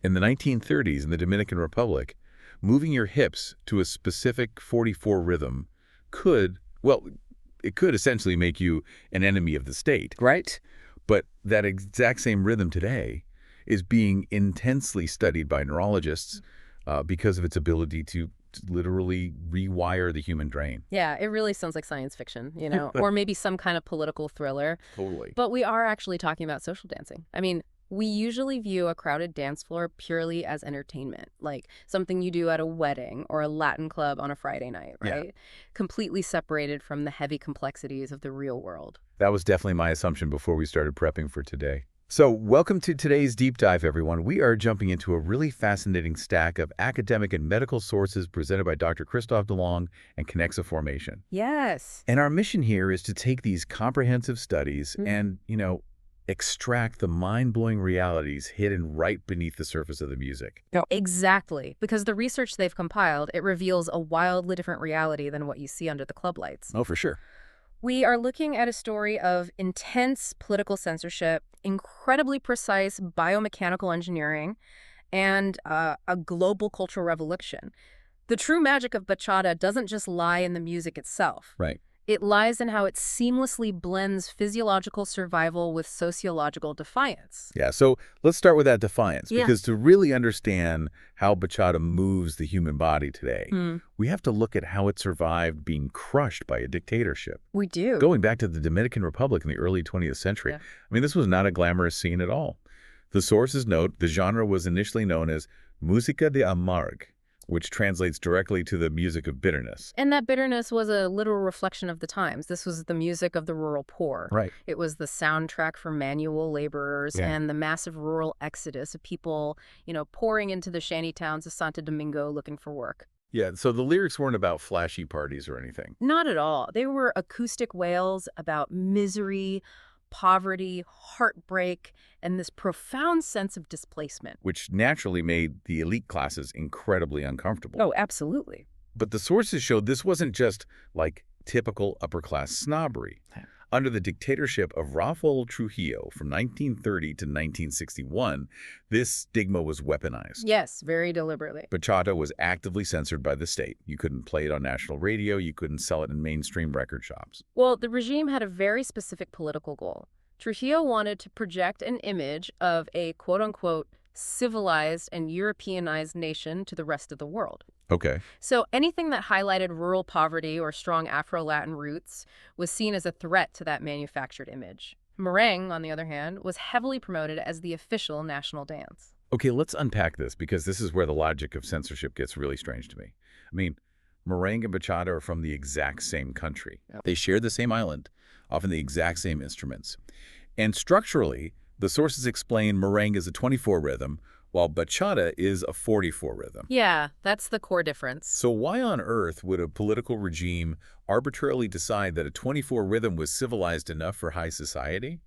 In the 1930s in the Dominican Republic, moving your hips to a specific 44 rhythm could, well, it could essentially make you an enemy of the state. Right. But that exact same rhythm today is being intensely studied by neurologists because of its ability to literally rewire the human brain. Yeah, it really sounds like science fiction, or maybe some kind of political thriller. Totally. But we are actually talking about social dancing. I mean, we usually view a crowded dance floor purely as entertainment, like something you do at a wedding or a Latin club on a Friday night, right? Yeah. Completely separated from the heavy complexities of the real world. That was definitely my assumption before we started prepping for today. So welcome to today's deep dive, everyone. We are jumping into a really fascinating stack of academic and medical sources presented by Dr. Christophe Delong and Conexa Formation. Yes. And our mission here is to take these comprehensive studies and, extract the mind-blowing realities hidden right beneath the surface of the music. Exactly. Because the research they've compiled, it reveals a wildly different reality than what you see under the club lights. Oh, for sure. We are looking at a story of intense political censorship, incredibly precise biomechanical engineering, and a global cultural revolution. The true magic of bachata doesn't just lie in the music itself. Right. It lies in how it seamlessly blends physiological survival with sociological defiance. Yeah, so let's start with that defiance, because to really understand how bachata moves the human body today, we have to look at how it survived being crushed by a dictatorship. We do. Going back to the Dominican Republic in the early 20th century, I mean, this was not a glamorous scene at all. The sources note the genre was initially known as música de amarg, which translates directly to the music of bitterness. And that bitterness was a literal reflection of the times. This was the music of the rural poor. Right. It was the soundtrack for manual laborers and the massive rural exodus of people, pouring into the shanty towns of Santo Domingo looking for work. Yeah, so the lyrics weren't about flashy parties or anything. Not at all. They were acoustic wails about misery, poverty, heartbreak, and this profound sense of displacement. Which naturally made the elite classes incredibly uncomfortable. Oh, absolutely. But the sources showed this wasn't just like typical upper-class snobbery. Under the dictatorship of Rafael Trujillo from 1930 to 1961, this stigma was weaponized. Yes, very deliberately. Bachata was actively censored by the state. You couldn't play it on national radio. You couldn't sell it in mainstream record shops. Well, the regime had a very specific political goal. Trujillo wanted to project an image of a quote-unquote civilized and Europeanized nation to the rest of the world. Okay. So anything that highlighted rural poverty or strong Afro-Latin roots was seen as a threat to that manufactured image. Merengue, on the other hand, was heavily promoted as the official national dance. Okay, let's unpack this, because this is where the logic of censorship gets really strange to me. I mean, merengue and bachata are from the exact same country. They share the same island, often the exact same instruments. And structurally, the sources explain merengue is a 24 rhythm, while bachata is a 44 rhythm. Yeah, that's the core difference. So why on earth would a political regime arbitrarily decide that a 24 rhythm was civilized enough for high society,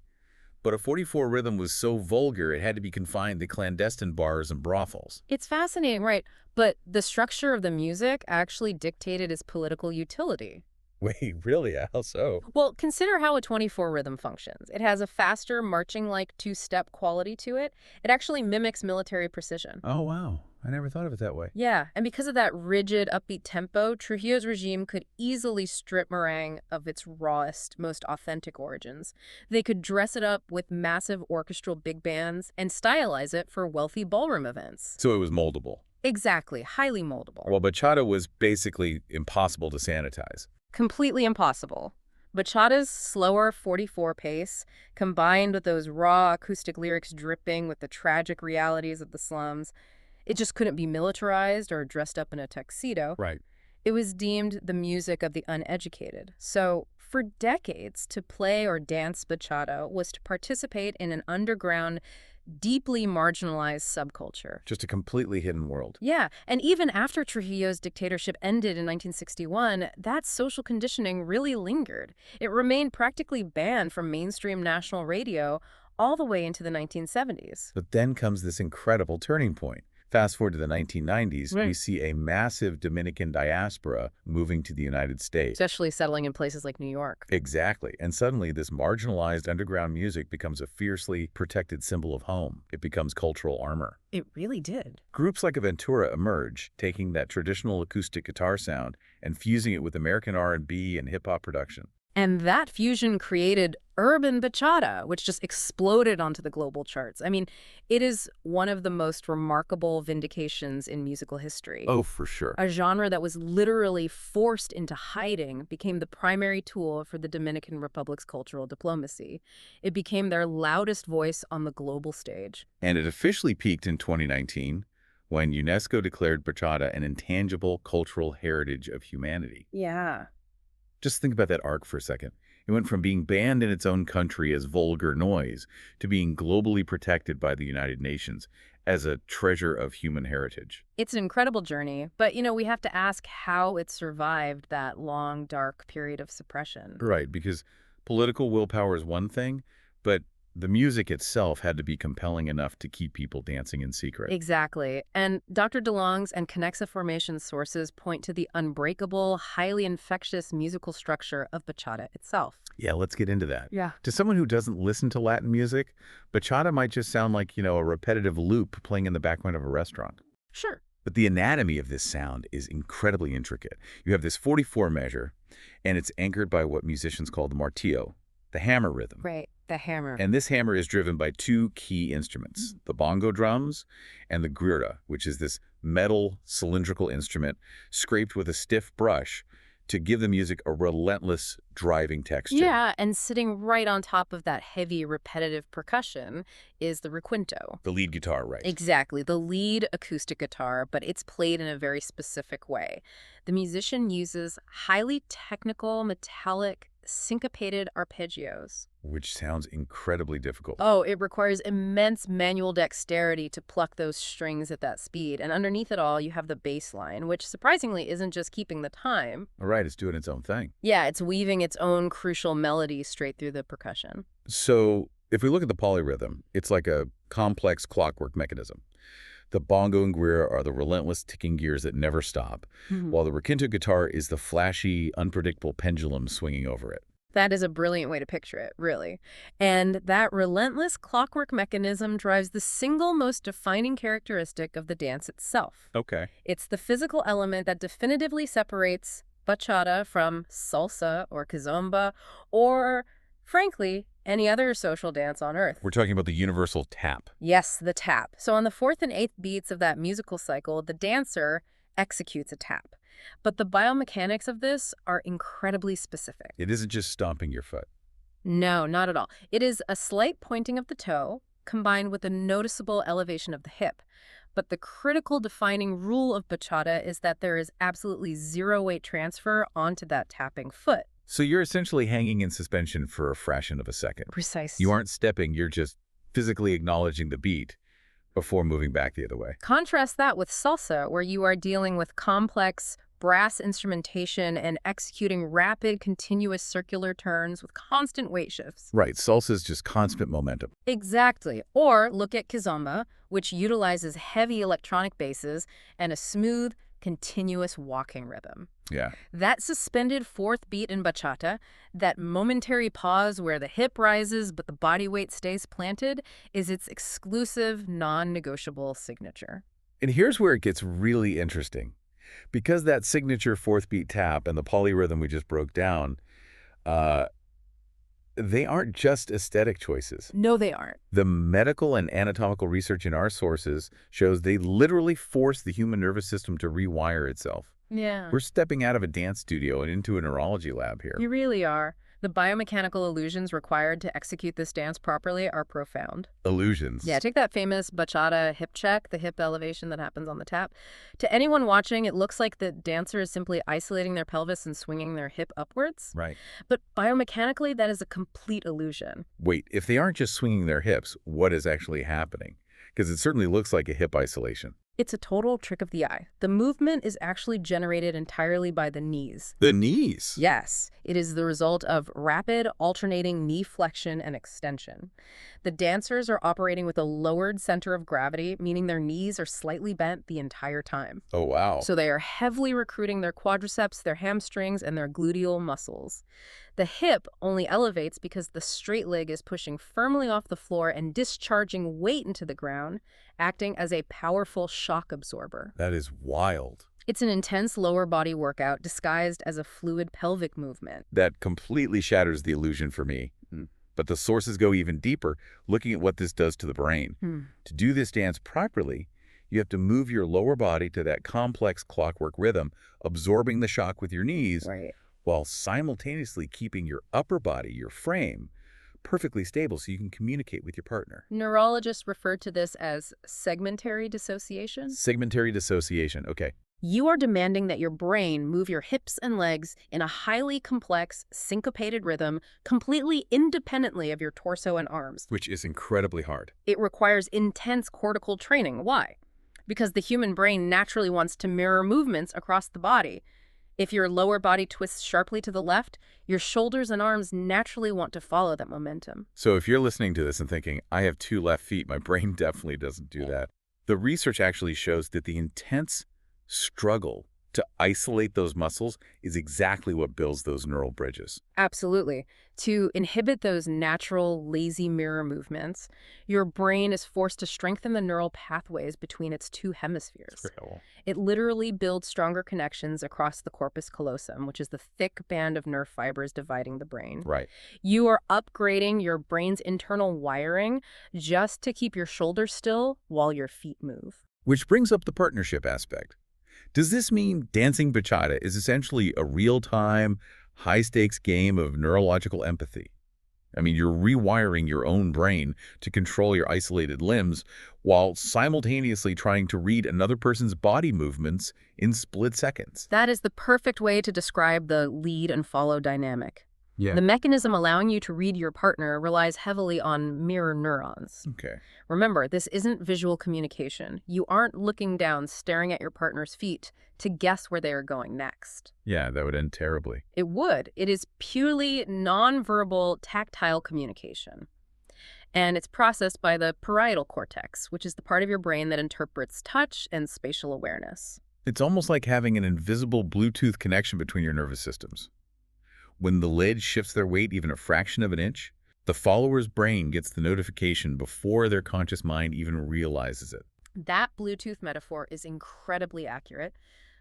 but a 44 rhythm was so vulgar it had to be confined to clandestine bars and brothels? It's fascinating, right? But the structure of the music actually dictated its political utility. Wait, really? How so? Well, consider how a 24 rhythm functions. It has a faster, marching-like two-step quality to it. It actually mimics military precision. Oh, wow. I never thought of it that way. Yeah, and because of that rigid, upbeat tempo, Trujillo's regime could easily strip merengue of its rawest, most authentic origins. They could dress it up with massive orchestral big bands and stylize it for wealthy ballroom events. So it was moldable. Exactly, highly moldable. Well, bachata was basically impossible to sanitize. Completely impossible. Bachata's slower 44 pace, combined with those raw acoustic lyrics dripping with the tragic realities of the slums, it just couldn't be militarized or dressed up in a tuxedo. Right. It was deemed the music of the uneducated. So for decades, to play or dance bachata was to participate in an underground, deeply marginalized subculture. Just a completely hidden world. Yeah, and even after Trujillo's dictatorship ended in 1961, that social conditioning really lingered. It remained practically banned from mainstream national radio all the way into the 1970s. But then comes this incredible turning point. Fast forward to the 1990s, we Right. see a massive Dominican diaspora moving to the United States. Especially settling in places like New York. Exactly. And suddenly, this marginalized underground music becomes a fiercely protected symbol of home. It becomes cultural armor. It really did. Groups like Aventura emerge, taking that traditional acoustic guitar sound and fusing it with American R&B and hip-hop production. And that fusion created urban bachata, which just exploded onto the global charts. I mean, it is one of the most remarkable vindications in musical history. Oh, for sure. A genre that was literally forced into hiding became the primary tool for the Dominican Republic's cultural diplomacy. It became their loudest voice on the global stage. And it officially peaked in 2019 when UNESCO declared bachata an intangible cultural heritage of humanity. Yeah. Just think about that arc for a second. It went from being banned in its own country as vulgar noise to being globally protected by the United Nations as a treasure of human heritage. It's an incredible journey, but, we have to ask how it survived that long, dark period of suppression. Right, because political willpower is one thing, but the music itself had to be compelling enough to keep people dancing in secret. Exactly. And Dr. DeLong's and Connexa Formation sources point to the unbreakable, highly infectious musical structure of bachata itself. Yeah, let's get into that. Yeah. To someone who doesn't listen to Latin music, bachata might just sound like, a repetitive loop playing in the background of a restaurant. Sure. But the anatomy of this sound is incredibly intricate. You have this 44 measure, and it's anchored by what musicians call the martillo, the hammer rhythm. Right. The hammer. And this hammer is driven by two key instruments, the bongo drums and the guira, which is this metal cylindrical instrument scraped with a stiff brush to give the music a relentless driving texture. Yeah, and sitting right on top of that heavy, repetitive percussion is the requinto. The lead guitar, right? Exactly, the lead acoustic guitar, but it's played in a very specific way. The musician uses highly technical, metallic, syncopated arpeggios. Which sounds incredibly difficult. Oh, it requires immense manual dexterity to pluck those strings at that speed. And underneath it all, you have the bass line, which surprisingly isn't just keeping the time. All right, it's doing its own thing. Yeah, it's weaving its own crucial melody straight through the percussion. So if we look at the polyrhythm, it's like a complex clockwork mechanism. The bongo and guira are the relentless ticking gears that never stop, while the requinto guitar is the flashy, unpredictable pendulum swinging over it. That is a brilliant way to picture it, really. And that relentless clockwork mechanism drives the single most defining characteristic of the dance itself. Okay. It's the physical element that definitively separates bachata from salsa or kizomba or, frankly, any other social dance on earth. We're talking about the universal tap. Yes, the tap. So on the fourth and eighth beats of that musical cycle, the dancer executes a tap. But the biomechanics of this are incredibly specific. It isn't just stomping your foot. No, not at all. It is a slight pointing of the toe combined with a noticeable elevation of the hip. But the critical defining rule of bachata is that there is absolutely zero weight transfer onto that tapping foot. So you're essentially hanging in suspension for a fraction of a second. Precise. You aren't stepping, you're just physically acknowledging the beat before moving back the other way. Contrast that with salsa, where you are dealing with complex brass instrumentation and executing rapid, continuous circular turns with constant weight shifts. Right, salsa is just constant momentum. Exactly. Or look at kizomba, which utilizes heavy electronic basses and a smooth, continuous walking rhythm. Yeah. That suspended fourth beat in bachata, that momentary pause where the hip rises but the body weight stays planted, is its exclusive, non-negotiable signature. And here's where it gets really interesting. Because that signature fourth beat tap and the polyrhythm we just broke down, they aren't just aesthetic choices. No, they aren't. The medical and anatomical research in our sources shows they literally force the human nervous system to rewire itself. Yeah. We're stepping out of a dance studio and into a neurology lab here. You really are. The biomechanical illusions required to execute this dance properly are profound. Illusions. Yeah, take that famous bachata hip check, the hip elevation that happens on the tap. To anyone watching, it looks like the dancer is simply isolating their pelvis and swinging their hip upwards. Right. But biomechanically, that is a complete illusion. Wait, if they aren't just swinging their hips, what is actually happening? Because it certainly looks like a hip isolation. It's a total trick of the eye. The movement is actually generated entirely by the knees. The knees? Yes, it is the result of rapid alternating knee flexion and extension. The dancers are operating with a lowered center of gravity, meaning their knees are slightly bent the entire time. Oh, wow. So they are heavily recruiting their quadriceps, their hamstrings, and their gluteal muscles. The hip only elevates because the straight leg is pushing firmly off the floor and discharging weight into the ground, acting as a powerful shock absorber. That is wild. It's an intense lower body workout disguised as a fluid pelvic movement. That completely shatters the illusion for me. But the sources go even deeper, looking at what this does to the brain. To do this dance properly, you have to move your lower body to that complex clockwork rhythm, absorbing the shock with your knees, Right. while simultaneously keeping your upper body, your frame, perfectly stable so you can communicate with your partner. Neurologists refer to this as segmentary dissociation. Segmentary dissociation, okay. You are demanding that your brain move your hips and legs in a highly complex, syncopated rhythm completely independently of your torso and arms. Which is incredibly hard. It requires intense cortical training. Why? Because the human brain naturally wants to mirror movements across the body. If your lower body twists sharply to the left, your shoulders and arms naturally want to follow that momentum. So if you're listening to this and thinking, I have 2 left feet, my brain definitely doesn't do that. The research actually shows that the intense struggle to isolate those muscles is exactly what builds those neural bridges. Absolutely. To inhibit those natural, lazy mirror movements, your brain is forced to strengthen the neural pathways between its 2 hemispheres. It literally builds stronger connections across the corpus callosum, which is the thick band of nerve fibers dividing the brain. Right. You are upgrading your brain's internal wiring just to keep your shoulders still while your feet move. Which brings up the partnership aspect. Does this mean dancing bachata is essentially a real-time, high-stakes game of neurological empathy? I mean, you're rewiring your own brain to control your isolated limbs while simultaneously trying to read another person's body movements in split seconds. That is the perfect way to describe the lead and follow dynamic. Yeah. The mechanism allowing you to read your partner relies heavily on mirror neurons. Okay. Remember, this isn't visual communication. You aren't looking down, staring at your partner's feet to guess where they are going next. Yeah, that would end terribly. It would. It is purely nonverbal, tactile communication. And it's processed by the parietal cortex, which is the part of your brain that interprets touch and spatial awareness. It's almost like having an invisible Bluetooth connection between your nervous systems. When the lid shifts their weight even a fraction of an inch, the follower's brain gets the notification before their conscious mind even realizes it. That Bluetooth metaphor is incredibly accurate.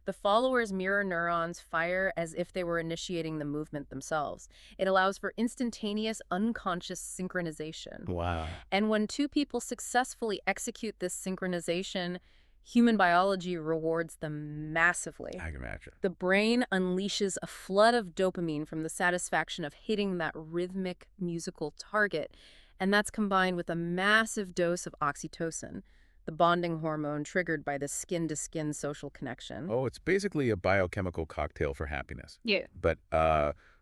The follower's mirror neurons fire as if they were initiating the movement themselves. It allows for instantaneous, unconscious synchronization. Wow. And when 2 people successfully execute this synchronization, human biology rewards them massively. I can imagine. The brain unleashes a flood of dopamine from the satisfaction of hitting that rhythmic musical target, and that's combined with a massive dose of oxytocin, the bonding hormone triggered by the skin-to-skin social connection. Oh, it's basically a biochemical cocktail for happiness. Yeah. But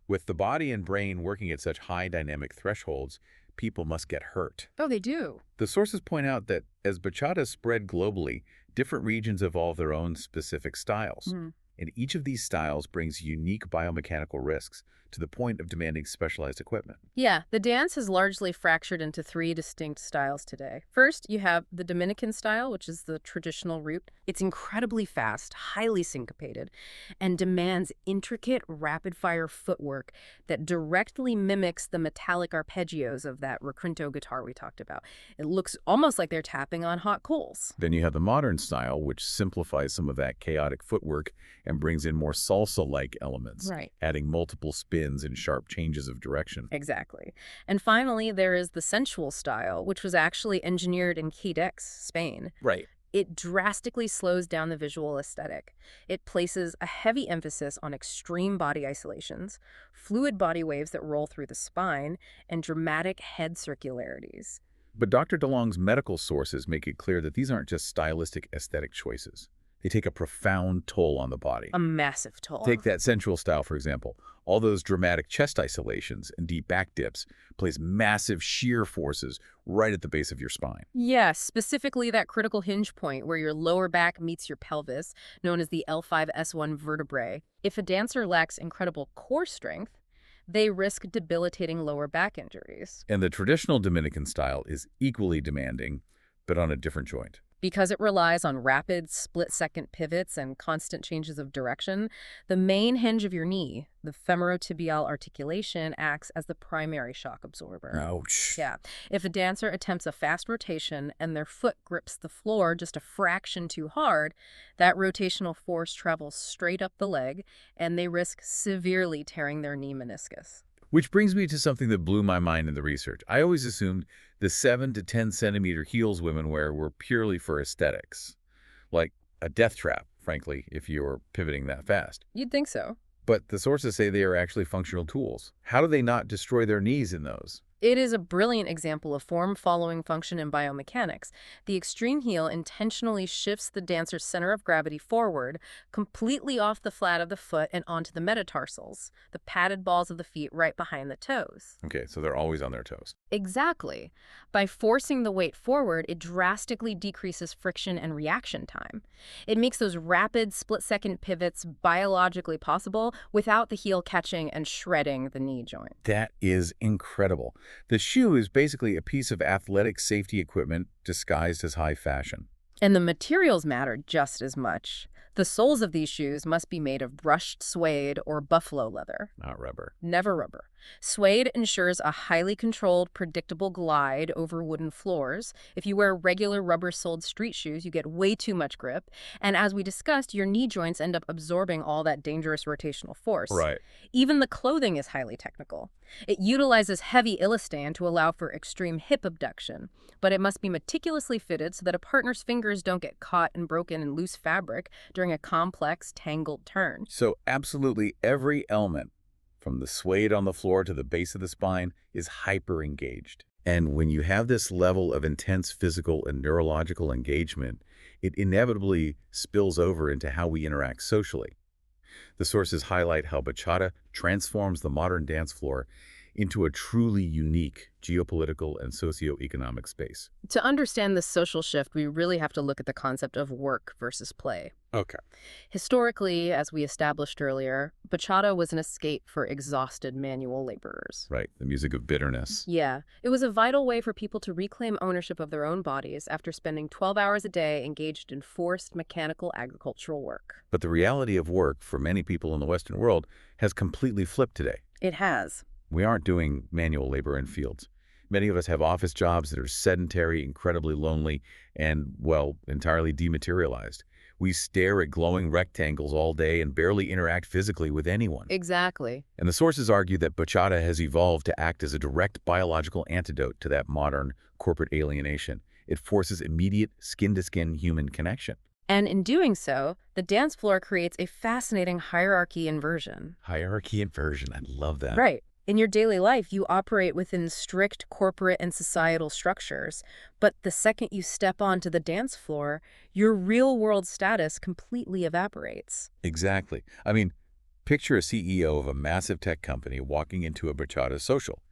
with the body and brain working at such high dynamic thresholds, people must get hurt. Oh, they do. The sources point out that as bachata spread globally, different regions evolve their own specific styles. And each of these styles brings unique biomechanical risks to the point of demanding specialized equipment. Yeah, the dance has largely fractured into 3 distinct styles today. First, you have the Dominican style, which is the traditional route. It's incredibly fast, highly syncopated, and demands intricate, rapid-fire footwork that directly mimics the metallic arpeggios of that requinto guitar we talked about. It looks almost like they're tapping on hot coals. Then you have the modern style, which simplifies some of that chaotic footwork and brings in more salsa-like elements, Right. adding multiple spins and sharp changes of direction. Exactly. And finally, there is the sensual style, which was actually engineered in Quebec, Spain. Right. It drastically slows down the visual aesthetic. It places a heavy emphasis on extreme body isolations, fluid body waves that roll through the spine, and dramatic head circularities. But Dr. Delong's medical sources make it clear that these aren't just stylistic aesthetic choices. They take a profound toll on the body. A massive toll. Take that sensual style, for example. All those dramatic chest isolations and deep back dips place massive shear forces right at the base of your spine. Yes, specifically that critical hinge point where your lower back meets your pelvis, known as the L5-S1 vertebrae. If a dancer lacks incredible core strength, they risk debilitating lower back injuries. And the traditional Dominican style is equally demanding, but on a different joint. Because it relies on rapid, split-second pivots and constant changes of direction, the main hinge of your knee, the femorotibial articulation, acts as the primary shock absorber. Ouch. Yeah. If a dancer attempts a fast rotation and their foot grips the floor just a fraction too hard, that rotational force travels straight up the leg, and they risk severely tearing their knee meniscus. Which brings me to something that blew my mind in the research. I always assumed the 7 to 10 centimeter heels women wear were purely for aesthetics. Like a death trap, frankly, if you were pivoting that fast. You'd think so. But the sources say they are actually functional tools. How do they not destroy their knees in those? It is a brilliant example of form-following function in biomechanics. The extreme heel intentionally shifts the dancer's center of gravity forward, completely off the flat of the foot and onto the metatarsals, the padded balls of the feet right behind the toes. Okay, so they're always on their toes. Exactly. By forcing the weight forward, it drastically decreases friction and reaction time. It makes those rapid, split-second pivots biologically possible without the heel catching and shredding the knee joint. That is incredible. The shoe is basically a piece of athletic safety equipment disguised as high fashion. And the materials matter just as much. The soles of these shoes must be made of brushed suede or buffalo leather. Not rubber. Never rubber. Suede ensures a highly controlled, predictable glide over wooden floors. If you wear regular rubber-soled street shoes, you get way too much grip. And as we discussed, your knee joints end up absorbing all that dangerous rotational force. Right. Even the clothing is highly technical. It utilizes heavy elastane to allow for extreme hip abduction, but it must be meticulously fitted so that a partner's fingers don't get caught and broken in loose fabric during a complex, tangled turn. So absolutely every element, from the suede on the floor to the base of the spine, is hyper-engaged. And when you have this level of intense physical and neurological engagement, it inevitably spills over into how we interact socially. The sources highlight how bachata transforms the modern dance floor into a truly unique geopolitical and socioeconomic space. To understand this social shift, we really have to look at the concept of work versus play. Okay. Historically, as we established earlier, bachata was an escape for exhausted manual laborers. Right, the music of bitterness. Yeah, it was a vital way for people to reclaim ownership of their own bodies after spending 12 hours a day engaged in forced mechanical agricultural work. But the reality of work for many people in the Western world has completely flipped today. It has. We aren't doing manual labor in fields. Many of us have office jobs that are sedentary, incredibly lonely, and, well, entirely dematerialized. We stare at glowing rectangles all day and barely interact physically with anyone. Exactly. And the sources argue that bachata has evolved to act as a direct biological antidote to that modern corporate alienation. It forces immediate skin-to-skin human connection. And in doing so, the dance floor creates a fascinating hierarchy inversion. Hierarchy inversion, I love that. Right. In your daily life, you operate within strict corporate and societal structures, but the second you step onto the dance floor, your real-world status completely evaporates. Exactly. I mean, picture a CEO of a massive tech company walking into a bachata social.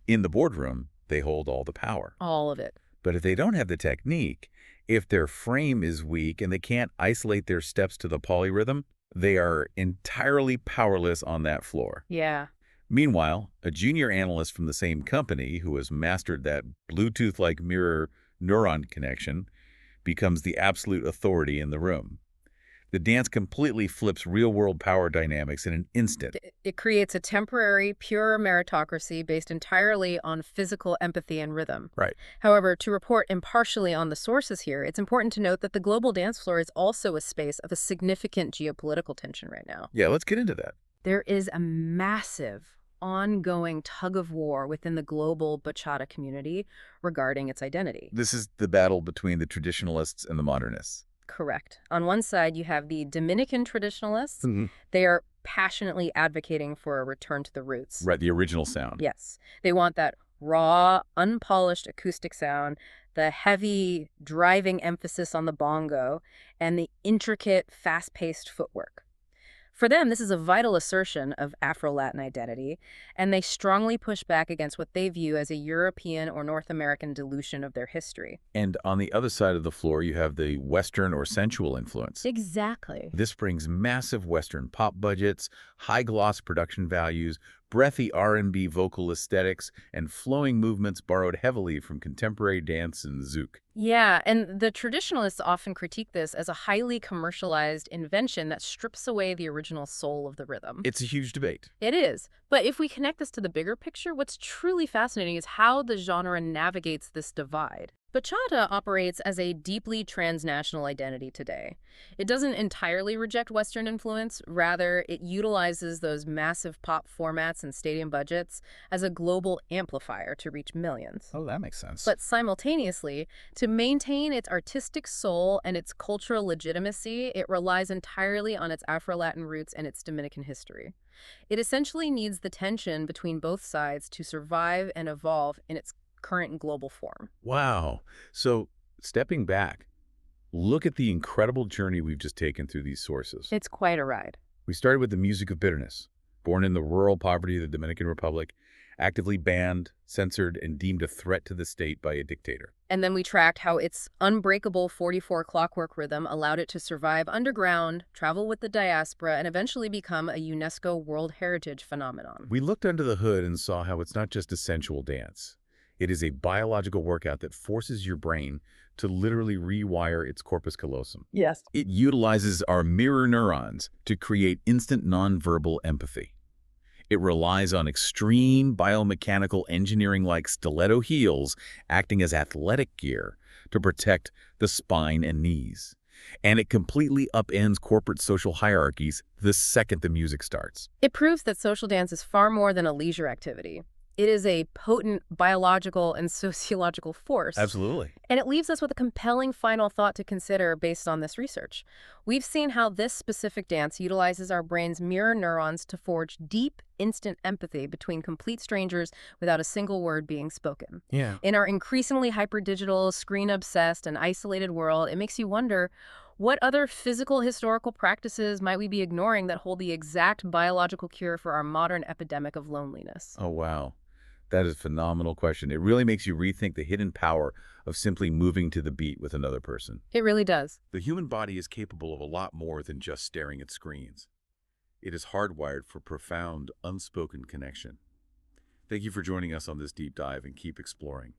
In the boardroom, they hold all the power. All of it. But if they don't have the technique, if their frame is weak and they can't isolate their steps to the polyrhythm, they are entirely powerless on that floor. Yeah. Meanwhile, a junior analyst from the same company who has mastered that Bluetooth-like mirror neuron connection becomes the absolute authority in the room. The dance completely flips real-world power dynamics in an instant. It creates a temporary, pure meritocracy based entirely on physical empathy and rhythm. Right. However, to report impartially on the sources here, it's important to note that the global dance floor is also a space of a significant geopolitical tension right now. Yeah, let's get into that. There is a massive ongoing tug-of-war within the global bachata community regarding its identity. This is the battle between the traditionalists and the modernists. Correct. On one side, you have the Dominican traditionalists. They are passionately advocating for a return to the roots. Right, the original sound. Yes. They want that raw, unpolished acoustic sound the heavy, driving emphasis on the bongo, and the intricate, fast-paced footwork. For them, this is a vital assertion of Afro-Latin identity, and they strongly push back against what they view as a European or North American dilution of their history. And on the other side of the floor, you have the Western or sensual influence. Exactly. This brings massive Western pop budgets, high-gloss production values, breathy R&B vocal aesthetics, and flowing movements borrowed heavily from contemporary dance and zouk. Yeah, and the traditionalists often critique this as a highly commercialized invention that strips away the original soul of the rhythm. It's a huge debate. It is. But if we connect this to the bigger picture, what's truly fascinating is how the genre navigates this divide. Bachata operates as a deeply transnational identity today. It doesn't entirely reject Western influence. Rather, it utilizes those massive pop formats and stadium budgets as a global amplifier to reach millions. Oh, that makes sense. But simultaneously, to maintain its artistic soul and its cultural legitimacy, it relies entirely on its Afro-Latin roots and its Dominican history. It essentially needs the tension between both sides to survive and evolve in its current global form. Wow. So, stepping back, look at the incredible journey we've just taken through these sources. It's quite a ride. We started with the music of bitterness, born in the rural poverty of the Dominican Republic, actively banned, censored, and deemed a threat to the state by a dictator. And then we tracked how its unbreakable 44 clockwork rhythm allowed it to survive underground, travel with the diaspora, and eventually become a UNESCO World Heritage phenomenon. We looked under the hood and saw how it's not just a sensual dance. It is a biological workout that forces your brain to literally rewire its corpus callosum. Yes. It utilizes our mirror neurons to create instant nonverbal empathy. It relies on extreme biomechanical engineering like stiletto heels acting as athletic gear to protect the spine and knees. And it completely upends corporate social hierarchies the second the music starts. It proves that social dance is far more than a leisure activity. It is a potent biological and sociological force. Absolutely. And it leaves us with a compelling final thought to consider based on this research. We've seen how this specific dance utilizes our brain's mirror neurons to forge deep, instant empathy between complete strangers without a single word being spoken. Yeah. In our increasingly hyper-digital, screen-obsessed, and isolated world, it makes you wonder, what other physical historical practices might we be ignoring that hold the exact biological cure for our modern epidemic of loneliness? Oh, wow. That is a phenomenal question. It really makes you rethink the hidden power of simply moving to the beat with another person. It really does. The human body is capable of a lot more than just staring at screens. It is hardwired for profound, unspoken connection. Thank you for joining us on this deep dive and keep exploring.